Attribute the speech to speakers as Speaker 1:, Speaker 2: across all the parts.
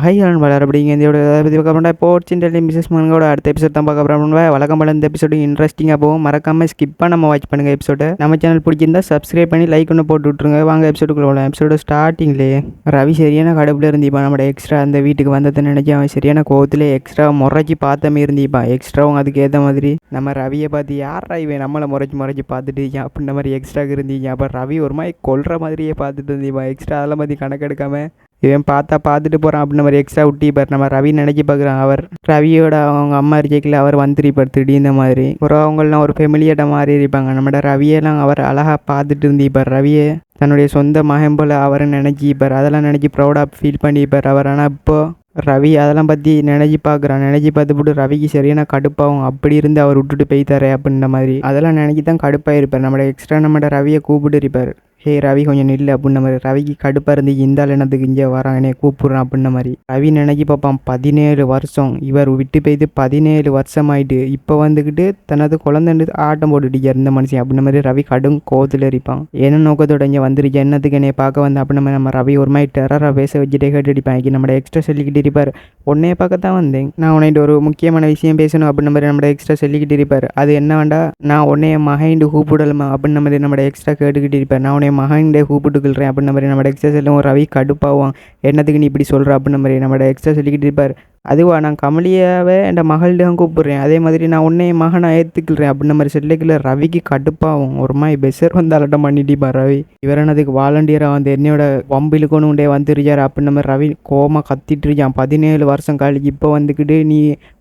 Speaker 1: High வளர் அப்படிங்க இதோட பற்றி பார்க்க போனால் போர்ச்சின் மிஸ்ஸஸ் மங்கோட அடுத்த எபிசோட் தான் பார்க்க போகிறோம். வழக்கம் போல இந்த எபிசோடு இன்ட்ரெஸ்டிங்காக போகும். மறக்காமல் ஸ்கிப் பண்ணாமல் வாட்ச் பண்ணுங்கள் எபிசோட. நம்ம சேனல் பிடிச்சிருந்தா சப்ஸ்கிரைப் பண்ணி லைக் ஒன்று போட்டு விட்ருங்க. வாங்க எபிசோடுக்குள்ள போகலாம். எபிசோட ஸ்டார்டிங்லேயே ரவி சரியான கடுப்பில் இருந்திப்பான். நம்ம எக்ஸ்ட்ரா அந்த வீட்டுக்கு வந்ததை நினச்சி அவன் சரியான கோவத்தில் எக்ஸ்ட்ரா முறைச்சி பார்த்தமே இருந்திப்பான். எக்ஸ்ட்ராவும் அதுக்கு ஏற்ற மாதிரி நம்ம ரவியை பார்த்து யாரா இவன் நம்மளை முறைச்சி பார்த்துட்டு அப்படின்ற மாதிரி எக்ஸ்ட்ராக்கு இருந்தீங்க. அப்போ ரவி ஒரு மாதிரி கொல்ற மாதிரியே பார்த்துட்டு இருந்திப்பான். எக்ஸ்ட்ரா அதெல்லாம் பற்றி கணக்கெடுக்காமல் இவன் பார்த்துட்டு போகிறான் அப்படின்ற மாதிரி எக்ஸ்ட்ரா விட்டிப்பார். நம்ம ரவி நினச்சி பார்க்குறான். அவர் ரவியோட அவங்க அம்மா இருக்கையில் அவர் வந்துருப்பார் திடீர்னு மாதிரி. ஒரு அவங்களாம் ஒரு ஃபெமிலியிட்ட மாறி இருப்பாங்க. நம்மளோட ரவியெல்லாம் அவர் அழகாக பார்த்துட்டு இருந்திப்பார். ரவியை தன்னுடைய சொந்த மகன் போல் அவரை நினச்சிப்பார். அதெல்லாம் நினச்சி ப்ரௌடாக ஃபீல் பண்ணிப்பார் அவர். ஆனால் இப்போ ரவி அதெல்லாம் பற்றி நினச்சி பார்க்குறான். நினச்சி பார்த்துப்பட்டு ரவிக்கு சரியான கடுப்பாகும். அப்படி இருந்து அவர் விட்டுட்டு போய்த்தாரே அப்படின்ற மாதிரி அதெல்லாம் நினச்சி தான் கடுப்பாக இருப்பார். நம்மளோட எக்ஸ்ட்ரா நம்மளோட ரவியை கூப்பிட்டு இருப்பார். ஹே ரவி கொஞ்சம் நில்லு அப்படின்ன மாதிரி. ரவிக்கு கடுப்பாக இருந்து இந்த என்னத்துக்கு இங்கே வரான் என்னை கூப்பிட்றான் அப்படின்ன மாதிரி ரவி நினைக்கி பார்ப்பான். 17 வருஷம் இவர் விட்டு போய்த்து 17 வருஷம் ஆயிட்டு இப்போ வந்துக்கிட்டு தனது குழந்தைன்னு ஆட்டம் போட்டுட்டு இருந்த மனுஷன் அப்படின்ன மாதிரி ரவி கடும் கோவத்தில் இருப்பான். என்ன நோக்கத்தோட இங்கே வந்துருச்சு என்னத்துக்கு என்னை பார்க்க வந்து அப்படின்ன மாதிரி நம்ம ரவி ஒரு மாதிரி டெரராக பேச வச்சுட்டே கேட்டு அடிப்பான். நம்மளோட எக்ஸ்ட்ரா சொல்லிக்கிட்டு இருப்பார். உன்னைய பார்க்க தான் வந்தேன், நான் உன்னைட்டு ஒரு முக்கியமான விஷயம் பேசணும் அப்படின்ன மாதிரி நம்மளோட எக்ஸ்ட்ரா சொல்லிக்கிட்டு இருப்பார். அது என்ன வேண்டா, நான் உன்னைய மகைண்டு கூப்பிடலாமா அப்படின்ன மாதிரி நம்மளோட எக்ஸ்ட்ரா கேட்டுக்கிட்டு இருப்பார். நான் உன்னை மகன்டே கூப்பிட்டுக்கிறேன் அப்படின்ன மாதிரி நம்ம எக்ஸ்ட்ரா சொல்லும். ரவி கடுப்பாவான். என்னத்துக்கு நீ இப்படி சொல்கிற அப்படின்ன மாதிரி நம்ம எக்ஸ்ட்ரா சொல்லிக்கிட்டு இருப்பார். அதுவா, நான் கமலியாவே என் மகள்கிட்ட கூப்பிட்றேன், அதே மாதிரி நான் உன்னைய மகனாக ஏற்றுக்கிறேன் அப்படின்ன மாதிரி சொல்லிக்கல. ரவிக்கு கடுப்பாகும். ஒரு மாதிரி பெசர் வந்து அலட்டம் பண்ணிட்டுப்பார் ரவி. இவரனதுக்கு வாலண்டியராக வந்து என்னையோட வம்பிலுக்கொண்டு உண்டே வந்துருச்சார் அப்படின்ன மாதிரி ரவி கோமா கத்திட்டு இருக்கான். 17 வருஷம் கழிச்சு இப்போ வந்துக்கிட்டு நீ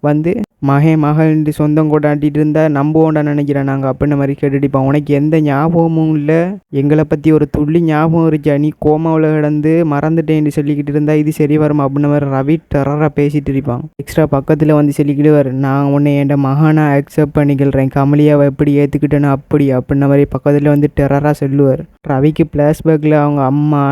Speaker 1: வந்து மகன் சொந்தம் கொண்டாட்டிட்டு இருந்தா நம்புவோண்டா நினைக்கிறேன் நாங்கள் அப்படின்ன மாதிரி கேட்டுட்டிப்பான். உனக்கு எந்த ஞாபகமும் இல்லை, எங்களை பற்றி ஒரு துள்ளி ஞாபகம் இருக்கா, நீ கோமாவில் கிடந்து மறந்துட்டேன்னு சொல்லிக்கிட்டு இருந்தா இது சரி வருமா அப்படின்ன மாதிரி ரவி டெரராக பேசிட்டு இருப்பான். எக்ஸ்ட்ரா பக்கத்தில் வந்து சொல்லிக்கிட்டு வர, நான் உன்னை என் மகனாக அக்செப்ட் பண்ணிக்கிறேன், கமலியாவை எப்படி ஏற்றுக்கிட்டேன்னு அப்படின்ன மாதிரி பக்கத்தில் வந்து டெரராக சொல்லுவார். ரவிக்கு ஃப்ளாஷ்பேக்கில் அவங்க அம்மா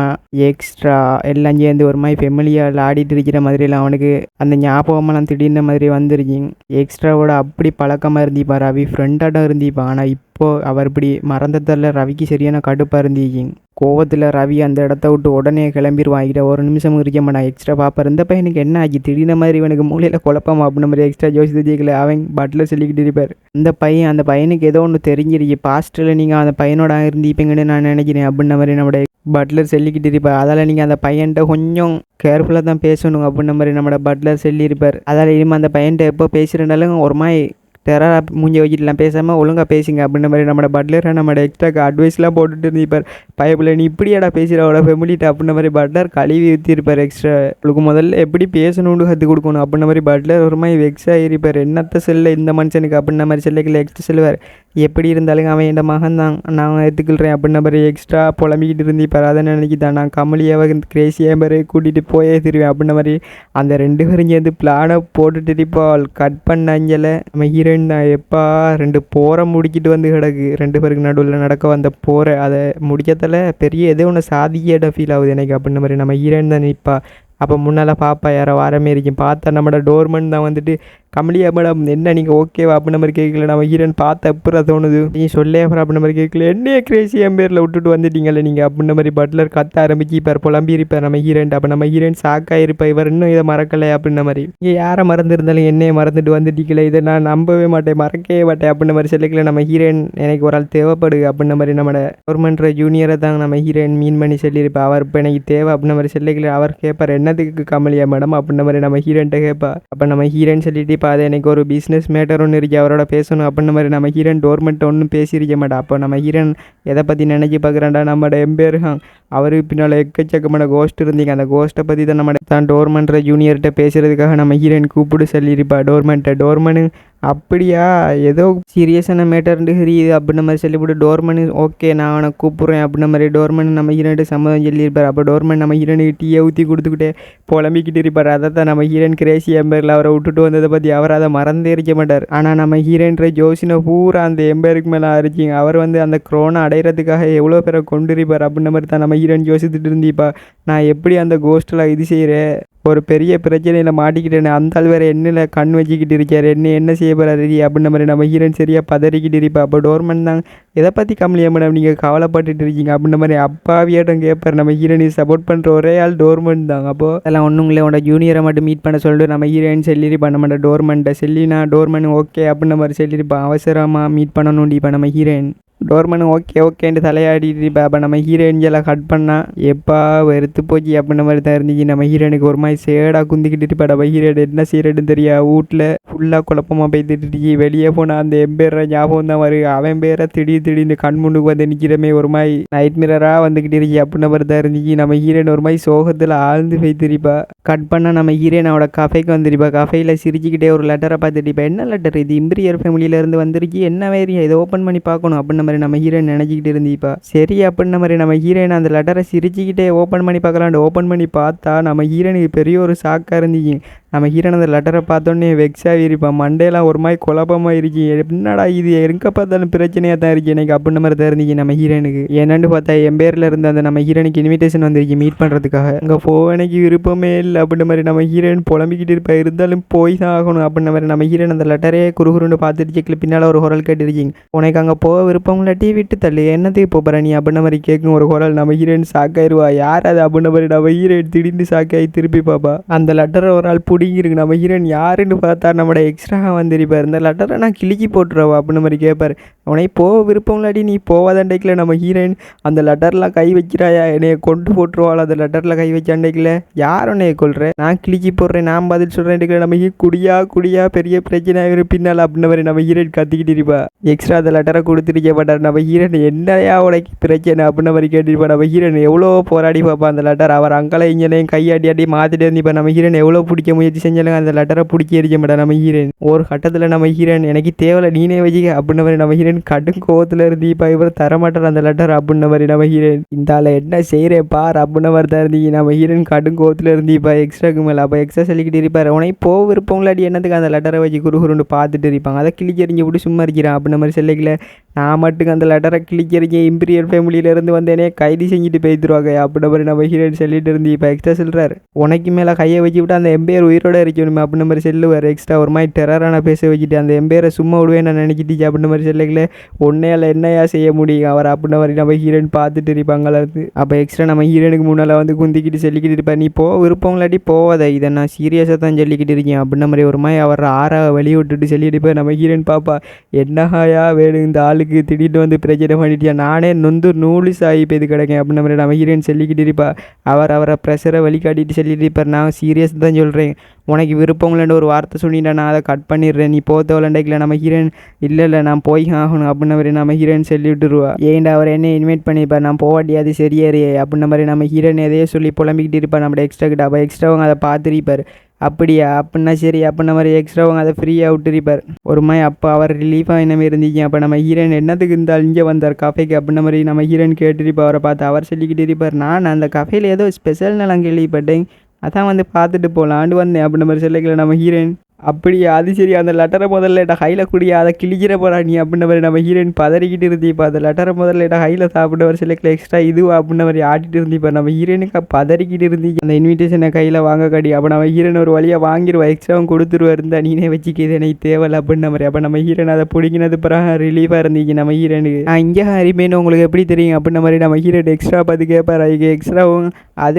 Speaker 1: எக்ஸ்ட்ரா எல்லாம் சேர்ந்து ஒரு மாதிரி ஃபெமிலியாக ஆடிட்டு இருக்கிற மாதிரிலாம் அவனுக்கு அந்த ஞாபகமெல்லாம் திடீர்னு மாதிரி வந்துருச்சிங்க. எக்ஸ்ட்ராவோட அப்படி பழக்கமாக இருந்திப்பான். ரவி ஃப்ரெண்டாக இருந்திப்பான். ஆனால் இப்போது அவர் இப்படி மறந்ததில் ரவிக்கு சரியான கடுப்பாக இருந்துச்சிங்க. கோவத்தில் ரவி அந்த இடத்த விட்டு உடனே கிளம்பிடுவாங்கிட்ட. ஒரு நிமிஷம் இருக்க மாட்டான். எக்ஸ்ட்ரா பார்ப்பார். இந்த பையனுக்கு என்ன ஆச்சு திடீர்னு மாதிரி இவனுக்கு மூலையில் குழப்பம் அப்படின்ன மாதிரி எக்ஸ்ட்ரா ஜோசித்து ஜெயிக்கல. அவன் பட்டில் சொல்லிக்கிட்டு இருப்பார். அந்த பையனுக்கு ஏதோ ஒன்று தெரிஞ்சிருச்சு, பாஸ்ட்டில் நீங்கள் அந்த பையனோட இருந்தீப்பீங்கன்னு நான் நினைக்கிறேன் அப்படின்ன மாதிரி நம்மளோட பட்லர் சொல்லிக்கிட்டு இருப்பார். அதால் நீங்கள் அந்த பையன்கிட்ட கொஞ்சம் கேர்ஃபுல்லாக தான் பேசணும் அப்படின்ன மாதிரி நம்மளோட பட்லர் சொல்லியிருப்பார். அதால் இனிமேல் அந்த பையன்கிட்ட எப்போ பேசுகிறனாலும் ஒரு மாதிரி டெரராக மூஞ்சி வச்சுட்டுலாம் பேசாமல் ஒழுங்காக பேசுங்க அப்படின்ற மாதிரி நம்மளோட பட்லரை நம்மளோட எக்ஸ்ட்ராக்கு அட்வைஸ்லாம் போட்டுட்டு இருந்திருப்பார். பயப்பில் நீ இப்படியாடா பேசுகிற அவளை ஃபெமிலிட்ட அப்படின்ற மாதிரி பட்லர் கழுவி ஊற்றிருப்பார். எக்ஸ்ட்ரா உங்களுக்கு முதல்ல எப்படி பேசணும்னு கற்றுக் கொடுக்கணும் அப்படின்ற மாதிரி பட்லர் ஒரு மாதிரி வெக்ஸாக இருப்பார். என்னத்த செல்ல இந்த மனுஷனுக்கு அப்படின்ன மாதிரி செல்லைக்கில் எக்ஸ்ட்ரா செல்வார். எப்படி இருந்தாலும் அவன் என் மகன் தான், நான் ஏற்றுக்கிறேன் அப்படின்ன மாதிரி எக்ஸ்ட்ரா புலம்பிக்கிட்டு இருந்திருப்பார். அதை நினைக்கிதான் நான் கமலியாவை கிரேசியாக பேர் கூட்டிகிட்டு போயே திருவேன் அப்படின்ன மாதிரி அந்த 2 பேரும் சேர்ந்து பிளானை போட்டுட்டு இருப்பாள். கட் பண்ணாங்கல நம்ம ஹீரோயின் தான். எப்பா 2 போரை முடிக்கிட்டு வந்து கிடக்கு. 2 பேருக்கு நடுவில் நடக்க வந்த போரை அதை முடிக்கத்தில் பெரிய ஏதோ ஒன்று சாதிக்கிட்ட ஃபீல் ஆகுது எனக்கு அப்படின்ன மாதிரி நம்ம ஹீரோயின் தான் நிற்பா. அப்போ முன்னால் பாப்பா யாரோ வாரமே இருக்கும். பார்த்தா நம்மளோட டோர்மன் தான் வந்துட்டு கமலியா மேடம் என்ன நீங்கள் ஓகேவா அப்படின்ன மாதிரி கேட்கல. நம்ம ஹீரோயின் பார்த்த அப்புறம் தோணுது நீ சொல்லே அப்புறம் அப்படின்ன மாதிரி கேட்கல. என்னையே கிரேசி என் பேரில் விட்டுட்டு வந்துட்டீங்களே நீங்கள் அப்படின்ன மாதிரி பட்லர் கத்த ஆரம்பிச்சு இப்போ புலம்பி இருப்பார் நம்ம ஹீரோயின். அப்போ நம்ம ஹீரோயின் ஷாக்காக இருப்பார். இவர் இன்னும் இதை மறக்கலை அப்படின்ன மாதிரி. இங்கே யாரை மறந்துருந்தாலும் என்னையே மறந்துட்டு வந்துட்டீங்களே, இதை நான் நம்பவே மாட்டேன், மறக்கவே மாட்டேன் அப்படின்ன மாதிரி சொல்லிக்கல. நம்ம ஹீரோயின் எனக்கு ஒரு ஆள் தேவைப்படுது அப்படின்ன மாதிரி நம்மளோட கவர்மெண்ட் ஜூனியரை தான் நம்ம ஹீரோயின் மீன் பண்ணி சொல்லியிருப்பா. அவர் இப்போ எனக்கு தேவை அப்படின்ன மாதிரி சொல்லிக்கல. அவர் கேட்பார் என்னத்துக்கு கமலியா மேடம் அப்படின்ன மாதிரி நம்ம ஹீரோயின்ட்ட கேட்பா. அப்போ நம்ம ஹீரோயின் சொல்லிட்டு இப்போ அது எனக்கு ஒரு பிஸ்னஸ் மேட்டர் ஒன்று இருக்கு, அவரோட பேசணும் அப்படின்ன மாதிரி நம்ம ஹீரோயின் டோர்மெண்ட் ஒன்றும் பேசியிருக்க மாட்டா. அப்போ நம்ம ஹீரோயின் எதை பற்றி நினைச்சி பார்க்குறாண்டா, நம்மளோட எம்பேருகான் அவர் பின்னால் எக்கச்சக்கமான கோஸ்ட் இருந்தீங்க. அந்த கோஸ்ட்டை பற்றி தான் நம்ம தான் டோர்மெண்ட் ஜூனியர்கிட்ட பேசுகிறதுக்காக நம்ம ஹீரோயின் கூப்பிட்டு சொல்லியிருப்பா டோர்மனு அப்படியா ஏதோ சீரியஸான மேட்டர்ண்டு தெரியுது அப்படின்ன மாதிரி சொல்லிவிட்டு டோர்மனு ஓகே நான் அவனை கூப்பிட்றேன் அப்படின்ன மாதிரி டோர்மன் நம்ம ஹீரோன்ட்டு சம்மதம் சொல்லியிருப்பார். அப்போ டோர்மன் நம்ம ஹீரோனுக்கு டீயை ஊற்றி கொடுத்துக்கிட்டே புலம்பிக்கிட்டு இருப்பார். அதை தான் நம்ம ஹீரோயின் கிரேசி எம்பேரில் அவரை விட்டுட்டு வந்ததை பற்றி அவர் அதை மறந்தே இருக்க மாட்டார். ஆனால் நம்ம ஹீரோயின்ற ஜோசினை பூரா அந்த எம்பேருக்கு மேலே அரிச்சிங்க. அவர் வந்து அந்த க்ரோனை அடைகிறதுக்காக எவ்வளோ பேரை கொண்டு இருப்பார் அப்படின்ன மாதிரி தான் நம்ம ஹீரோயின் யோசித்துட்டு இருந்திப்பா. நான் எப்படி அந்த கோஸ்ட்டில் இது செய்கிறேன், ஒரு பெரிய பிரச்சனையில் மாட்டிக்கிட்டேன்னு அந்த ஆள் வேறு என்னில் கண் வச்சுக்கிட்டு இருக்கார், என்ன செய்ய போகிறாரு அப்படின்ற மாதிரி நம்ம ஹீரோயின் சரியாக பதறிக்கிட்டு இருப்பா. அப்போ டோர்மன் தான் எதை பற்றி கமலியா மேடம் நீங்கள் கவலைப்பட்டுட்டு இருக்கீங்க அப்படின்ற மாதிரி அப்பாவியாட்டம் கேட்பார். நம்ம ஹீரோயினை சப்போர்ட் பண்ணுற ஒரே ஆள் டோர்மன் தான். அப்போது அதெல்லாம் ஒன்றுங்களே உன்னோட ஜூனியரை மட்டும் மீட் பண்ண சொல்லிட்டு நம்ம ஹீரோயின் செல்லிரி பண்ண மாட்டேன் டோர்மன்ட்ட. செல்லினா டோர்மன் ஓகே அப்படின்ற மாதிரி சொல்லியிருப்பான். அவசரமாக மீட் பண்ணணும் இப்போ நம்ம ஹீரோயின். டோர்மன் ஓகே ஓகேன்ட்டு தலையாடிட்டு இருப்பா. அப்போ நம்ம ஹீரோயின்ஜெல்லாம் கட் பண்ணால் எப்பா வெறுத்து போச்சு அப்படின்ற மாதிரி தான் இருந்துச்சு. நம்ம ஹீரோனுக்கு ஒரு மாதிரி சேடாக குந்திக்கிட்டு இருப்பா. நம்ம ஹீரோயின் என்ன செய்யறதுன்னு தெரியா வீட்டில் ஃபுல்லாக குழப்பமாக போய்த்துட்டு வெளியே போனால் அந்த எம்பேர ஞாபகம் தான் வரும். அவன் பேரை திடீர்னு கண் முன்னுக்கு வந்து நிற்கிறமே ஒரு மாதிரி நைட் மிரராக வந்துக்கிட்டு இருக்கி அப்படின்ற மாதிரி தான் இருந்துச்சு. நம்ம ஹீரோயின் ஒரு மாதிரி சோகத்தில் ஆழ்ந்து போய்த்திருப்பா. கட் பண்ணால் நம்ம ஹீரோயின் அவட கஃபேக்கு வந்துருப்பா. கஃபேயில் சிரிச்சுக்கிட்டே ஒரு லெட்டரை பார்த்துட்டு என்ன லெட்டர் இது, இம்பீரியர் ஃபேமிலியிலேருந்து வந்துருச்சு, என்ன வேறியா இதை ஓப்பன் பண்ணி பார்க்கணும் அப்படின்னு மாதிரி நம்ம ஹீரோயின் நினைச்சிக்கிட்டு இருந்தீப்பா. சரி அப்படின்ன மாதிரி நம்ம ஹீரோயின் அந்த லெட்டரை சிரிச்சுக்கிட்டே ஓப்பன் பண்ணி பார்க்கலான்னு ஓப்பன் பண்ணி பார்த்தா நம்ம ஹீரோயினுக்கு பெரிய ஒரு ஷாக்காக இருந்துச்சு. நம்ம ஹீரோயின் அந்த லெட்டரை பார்த்தோன்னே வெக்ஸாக இருப்பான். மண்டேலாம் ஒரு மாதிரி குழப்பமாக இருக்கு. என்னடா இது எங்கே பார்த்தாலும் பிரச்சனையாக தான் இருக்குது எனக்கு அப்படின்ற மாதிரி தான் இருந்துச்சு நம்ம ஹீரோயினுக்கு. என்னென்னு பார்த்தா என் பேரில் இருந்து அந்த நம்ம ஹீரோயினுக்கு இன்விடேஷன் வந்துருக்கு மீட் பண்ணுறதுக்காக. அங்கே எனக்கு விருப்பமே இல்லை அப்படின்ற மாதிரி நம்ம ஹீரோயின் புலம்பிக்கிட்டு இருப்பா. இருந்தாலும் போய் தான் ஆகணும் அப்படின்ற மாதிரி நம்ம ஹீரோயின் அந்த லெட்டரே குறுகுறுன்னு பார்த்துட்டு பின்னால் ஒரு குரல் கேட்டுருச்சிங்க, உனக்கு அங்கே போக விருப்பம் இல்லாட்டி விட்டு தள்ளு, என்னத்துக்கு போகிற நீ அப்படின்ற மாதிரி கேட்கும் ஒரு குரல். நம்ம ஹீரோயின் ஷாக்காயிருவா. யார் அது அப்படின்ற மாதிரி நம்ம ஹீரோயின் திடீர்னு ஷாக்காகி திருப்பி பார்ப்பா. அந்த லெட்டரை ஒரு ஆள் பிடிங்கிருக்கு. நம்ம ஹீரோயின் யாருன்னு பார்த்தா நம்மளோட எக்ஸ்ட்ரா வந்திருப்பார். இந்த லெட்டரை நான் கிழிக்கி போட்டுருவா அப்படின்னு மாதிரி கேட்பார். உனே போக விருப்பம் இல்லாட்டி நீ போவாதண்டைக்கில் நம்ம ஹீரோயின் அந்த லெட்டர்லாம் கை வைக்கிறாயா, என்னைய கொண்டு போட்டுருவாள் அந்த லெட்டரில் கை வச்சாண்டைக்கில், யார் உன்னைய கொள்கிறேன், நான் கிழிக்கி போடுறேன், நான் பதில் சொல்கிறேன், நம்ம குடியா பெரிய பிரச்சனை பின்னால் அப்படின்ற மாதிரி நம்ம ஹீரோயின் கத்திக்கிட்டு இருப்பா. எக்ஸ்ட்ரா அந்த லெட்டரை கொடுத்துருக்க மாட்டார். நம்ம ஹீரோயின் என்னையா உனக்கு பிரச்சனை அப்படின்ற மாதிரி கேட்டிருப்பா. நம்ம ஹீரோயின் எவ்வளோ போராடி பார்ப்பா அந்த லெட்டர். அவர் அங்கலை இங்கேயும் கையாட்டி மாற்றிட்டு இருந்திப்பா. நம்ம ஹீரோயின் எவ்வளோ பிடிக்க முயற்சி செஞ்சாலும் அந்த லெட்டரை பிடிக்க எரிக்க மாட்டேன் நம்ம ஹீரோயின். ஒரு கட்டத்தில் நம்ம ஹீரோயின் எனக்கு தேவையில்ல நீனே வச்சுக்க அப்படின்ற மாதிரி நம்ம ஹீரோயின் கடும் கோவத்தில் இருந்து இப்போ இவர் தரமாட்டார் அந்த லெட்டர் அப்படின்ற மாதிரி நம்ம ஹீரோயின். இந்த ஆளை என்ன செய்கிறேன் பார் அப்படின்ற மாதிரி தான் இருந்தீங்க. நம்ம ஹீரோயின் கடும் கோவத்தில் இருந்து இப்போ எக்ஸ்ட்ராக்கு மேலே அப்போ எக்ஸ்ட்ரா சொல்லிக்கிட்டு இருப்பார். உனக்கு போக விருப்பங்களாடி என்னத்துக்கு அந்த லெட்டரை வச்சு குறுகுறுன்னு பார்த்துட்டு இருப்பாங்க. அதை கிளிக்கறிஞ்சு விட்டு சும்மா இருக்கிறான் அப்படின்ற மாதிரி சொல்லிக்கல. நான் மட்டும் அந்த லெட்டரை கிளிக்கறிஞ்ச இம்பீரியர் ஃபேமிலியிலேருந்து வந்தேனே கைது செஞ்சுட்டு போய்த்துருவாங்க அப்படின்ற மாதிரி நம்ம ஹீரோயின் சொல்லிட்டு இருந்து இப்போ எக்ஸ்ட்ரா சொல்கிறார். உனக்கு மேலே கையை வச்சு விட்டு அந்த எம்பையர் உயிரோட இருக்கணுமே அப்படின்ற மாதிரி சொல்லுவார். எக்ஸ்ட்ரா ஒரு மாதிரி டெரரான பேச வச்சுட்டு அந்த எம்பையரை சும்மா விடுவேன் நான் நினைக்கிட்டு அப்படின்ற மாதிரி சொல்லல. உன்னையால் என்னையா செய்ய முடியும் அவர் அப்படின்ற மாதிரி நம்ம ஹீரோயின் பார்த்துட்டு இருப்பாங்களா. அப்போ எக்ஸ்ட்ரா நம்ம ஹீரோனுக்கு முன்னால் வந்து குந்திக்கிட்டு சொல்லிக்கிட்டு இருப்பார். நீ போக விருப்பங்களாட்டி போவாத, இதை நான் சீரியஸாக தான் சொல்லிக்கிட்டு இருக்கேன் அப்படின்ற மாதிரி ஒரு மாதிரி அவர் ஆறாக வெளியே விட்டுட்டு சொல்லிட்டு போய் நம்ம ஹீரோயின் பாப்பா என்னஹாயா வேணும் இந்த ஆளுக்கு திடீர்னு வந்து பிரச்சனை பண்ணிட்டியா, நானே நொந்து நூலு சாகி போய் இது கிடைக்கேன் அப்படின்ற மாதிரி நம்ம ஹீரோயின் சொல்லிக்கிட்டு இருப்பா. அவரை ப்ரெஷரை வழிகாட்டிட்டு சொல்லிட்டு இருப்பார். நான் சீரியஸ் தான் சொல்கிறேன், உனக்கு விருப்பங்களேன்னு ஒரு வார்த்தை சொன்னீங்கன்னா நான் அதை கட் பண்ணிடுறேன், நீ போக தேவையில்லைல. நம்ம ஹீரோயின் இல்லை நான் போய் ஆகணும் அப்படின்ற மாதிரி நம்ம ஹீரோயின் சொல்லி விட்டுருவா. ஏன்டா அவர் என்ன இன்வைட் பண்ணியிருப்பார், நான் போவாட்டி அது சரியாரியே அப்படின்ற மாதிரி நம்ம ஹீரோயின் எதையோ சொல்லி புலம்பிக்கிட்டு இருப்பார் நம்ம எக்ஸ்ட்ரா கிட்ட. அப்போ எக்ஸ்ட்ராவங்க அதை பார்த்துருப்பார். அப்படியா அப்படின்னா சரி அப்படின்ன மாதிரி எக்ஸ்ட்ராவங்க அதை ஃப்ரீயாக விட்டுருப்பார். ஒரு மாதிரி அப்போ அவர் ரிலீஃபாக என்ன மாதிரி இருந்துச்சு. அப்போ நம்ம ஹீரோயின் என்னத்துக்கு இருந்தால் இங்கே வந்தார் கஃபேக்கு அப்படின்ன மாதிரி நம்ம ஹீரோயின் கேட்டுருப்பா. அவரை பார்த்து அவர் சொல்லிக்கிட்டு இருப்பார். நான் அந்த கஃபேயில் ஏதோ ஸ்பெஷல் நான் கேள்விப்பட்டேன், அதான் வந்து பார்த்துட்டு போகலான்னு வந்தேன் அப்படின்ற மாதிரி சொல்லிக்கல நம்ம ஹீரோயின். அப்படியா அது சரி, அந்த லெட்டரை முதல்ல ஹையில் குடியா அதை கிழிக்கிற போகிறா நீ அப்படின்ற மாதிரி நம்ம ஹீரோயின் பதறிக்கிட்டு இருந்தீப்பா. அந்த லெட்டரை முதல்ல ஹையில் சாப்பிட்டவர் சிலக்கில் எக்ஸ்ட்ரா இதுவா அப்படின்ற மாதிரி ஆட்டிட்டு இருந்தீப்பா. நம்ம ஹீரோயினுக்கு பதறிக்கிட்டு இருந்தீங்க. அந்த இன்விடேஷனை கையில் வாங்க கடி. அப்போ நம்ம ஹீரோயின் ஒரு வழியாக வாங்கிடுவா, எக்ஸ்ட்ராவும் கொடுத்துருவா. இருந்தால் நீனே வச்சுக்கிது எனக்கு தேவையில்ல அப்படின்ற மாதிரி. அப்போ நம்ம ஹீரோயின் அதை பிடிக்கினது பிறகு ரிலீஃபாக இருந்தீங்க நம்ம ஹீரோனுக்கு. இங்கே ஹரிமேனு உங்களுக்கு எப்படி தெரியும் அப்படின்ற மாதிரி நம்ம ஹீரோயின் எக்ஸ்ட்ரா பார்த்து கேட்பார். அதுக்கு எக்ஸ்ட்ராவும்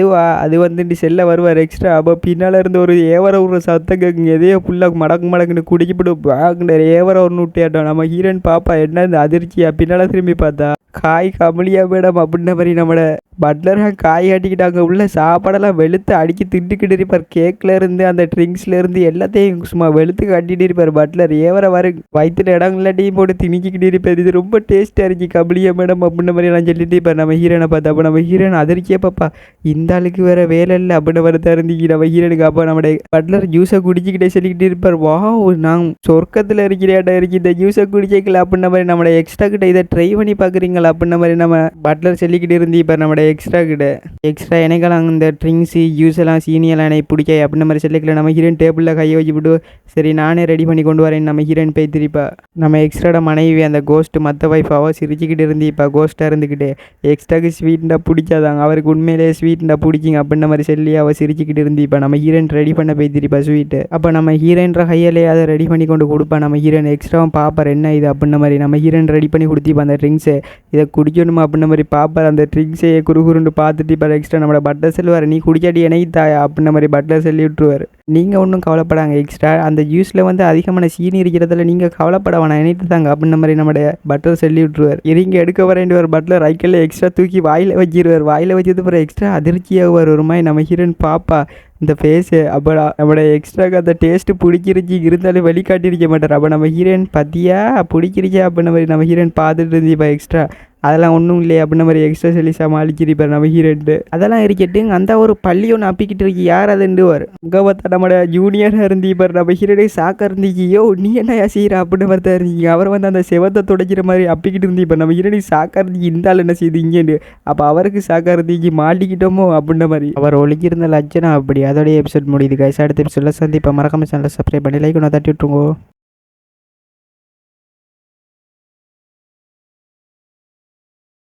Speaker 1: அது வந்துட்டு செல்ல வருவார் எக்ஸ்ட்ரா. அப்போ பின்னால் இருந்து ஒரு ஏவர ஒரு சத்தம் கேட்குங்க, எதையோ ஃபுல்லாக மடக்குன்னு குடிக்கிட்டு பேக்குன்ற ஏவர ஒரு நூட்டியாட்டோம். நம்ம ஹீரோயின் பாப்பா என்ன இந்த அதிர்ச்சியா, பின்னால் திரும்பி பார்த்தா காய் கமலியா மேடம் அப்படின்ற மாதிரி நம்மளோட பட்லராக காய் ஆட்டிக்கிட்டாங்க. உள்ள சாப்பாடெல்லாம் வெளுத்து அடிக்கி திண்டுக்கிட்டு இருப்பார். கேக்கில் இருந்து அந்த ட்ரிங்க்ஸ்ல இருந்து எல்லாத்தையும் சும்மா வெளுத்து கட்டிட்டு இருப்பார் பட்லர். ஏவர வயிற்றுல இடங்களாட்டையும் போட்டு திணிக்கிட்டு இருப்பார். இது ரொம்ப டேஸ்ட்டாக இருக்கு கமலியா மேடம் அப்படின்ற மாதிரி நான் சொல்லிட்டு இருப்பார் நம்ம ஹீரோனை பார்த்து. அப்போ நம்ம ஹீரோன் அதிர்ச்சியா பாப்பா இந்த ஆளுக்கு வேற வேலை இல்லை அப்படின்ற மாதிரி தான் இருந்துச்சு நம்ம ஹீரோனுக்கு. அப்போ நம்மளுடைய பட்லர் ஜூஸை குடிச்சிக்கிட்டே சொல்லிக்கிட்டு இருப்பார். வா நான் சொர்க்கத்தில் இருக்கிறேடா இருக்கு இந்த ஜூஸை குடிச்சிக்கல அப்படின்ற மாதிரி நம்மளோட எக்ஸ்ட்ரா கிட்ட இதை ட்ரை பண்ணி பார்க்குறீங்களா கொடுத்தாங்களா அப்படின்ன மாதிரி நம்ம பட்லர் சொல்லிக்கிட்டு இருந்து இப்போ நம்மளோட எக்ஸ்ட்ரா எனக்கெல்லாம் இந்த ட்ரிங்க்ஸு ஜூஸ் எல்லாம் சீனியெல்லாம் எனக்கு பிடிக்க அப்படின்ன மாதிரி சொல்லிக்கல நம்ம ஹீரோயின் டேபிளில் கையை வச்சுவிட்டு சரி நானே ரெடி பண்ணி கொண்டு வரேன் நம்ம ஹீரோயின் போய் திருப்பா நம்ம எக்ஸ்ட்ராட மனைவி அந்த கோஸ்ட் மற்ற வைஃபாவோ சிரிச்சுக்கிட்டு இருந்து இப்போ கோஸ்ட்டாக இருந்துக்கிட்டு எக்ஸ்ட்ராக்கு ஸ்வீட்னா பிடிச்சாதாங்க அவருக்கு உண்மையிலேயே ஸ்வீட்னா பிடிச்சிங்க அப்படின்ன மாதிரி சொல்லி அவள் சிரிச்சுக்கிட்டு இருந்து இப்போ நம்ம ஹீரோயின் ரெடி பண்ண போய் திருப்பா ஸ்வீட்டு அப்போ நம்ம ஹீரோயின்ற கையிலே அதை ரெடி பண்ணி கொண்டு கொடுப்பா நம்ம ஹீரோயின் எக்ஸ்ட்ராவும் பார்ப்பார் என்ன இது அப்படின்ன மாதிரி நம்ம ஹீரோயின் ரெடி பண்ணி கொடுத்திப்பா அந்த ட்ரிங்க்ஸை இதை குடிக்கணுமா அப்படின்ன மாதிரி பார்ப்பார் அந்த ட்ரிங்க்ஸை குறுகுருண்டு பார்த்துட்டு இப்போ எக்ஸ்ட்ரா நம்மளோட பட்டர் செல்வார் நீ குடிக்காட்டி எனக்கு தாயா அப்படின்ன மாதிரி பட்டர் சொல்லி விட்டுருவார் நீங்கள் ஒன்றும் கவலைப்படாங்க எக்ஸ்ட்ரா அந்த ஜூஸில் வந்து அதிகமான சீனி இருக்கிறதுல நீங்கள் கவலைப்பட வேணாம் நினைத்து தாங்க அப்படின்ன மாதிரி நம்மளுடைய பட்டர் சொல்லி விட்டுருவார் இறங்கி எடுக்க வரேன் ஒரு பட்டர் ரைக்கல்ல எக்ஸ்ட்ரா தூக்கி வாயில் வச்சிருவார் வாயில் வச்சது பிறகு எக்ஸ்ட்ரா அதிர்ச்சியாகுவார் ஒரு மாதிரி நம்ம ஹீரோயின் பாப்பா இந்த ஃபேஸு அப்போ நம்மளோட எக்ஸ்ட்ராக்கு அந்த டேஸ்ட்டு பிடிச்சிருச்சு இருந்தாலும் வெளிக்காட்டிருக்க மாட்டார் அப்போ நம்ம ஹீரோயின் பார்த்தியா பிடிச்சிருச்சா அப்படின்ன மாதிரி நம்ம ஹீரோயின் பார்த்துட்டு இருந்துப்பா எக்ஸ்ட்ரா அதெல்லாம் ஒன்றும் இல்லையா அப்படின்ன மாதிரி எக்ஸ்ட்ரா சொல்லி சமாளிச்சிருப்பார் நம்ம ஹீரோன்ட்டு அதெல்லாம் இருக்கட்டுங்க அந்த ஒரு பள்ளி ஒன்று அப்பிக்கிட்டு இருக்கு யார் அதுண்டுவார் அங்கே பார்த்தா நம்மளோட ஜூனியராக இருந்திப்பார் நம்ம ஹீரோடே சாக்காக இருந்துச்சு யோ நீ என்ன செய்கிற அப்படின்னு மாதிரி தான் இருந்தீங்க அவர் வந்து அந்த செவத்தை துடைக்கிற மாதிரி அப்பிக்கிட்டு இருந்திப்பார் நம்ம ஹீரோடே சாக்காக இருந்துச்சு இந்த ஆள் என்ன செய்யுது இங்கேண்டு அப்போ அவருக்கு சாக்காக இருந்துச்சு மாட்டிக்கிட்டோமோ அப்படின்ற மாதிரி அவர் ஒழிக்கிருந்த லட்சணம் அப்படி அதோடைய எபிசோட் முடியுது கைஸ் அடுத்த எபிசோடில் சந்திப்பா மறக்காம சேனலை சப்ஸ்கிரைப் பண்ணி லைக் ஒன்று தட்டி விட்டுருங்கோ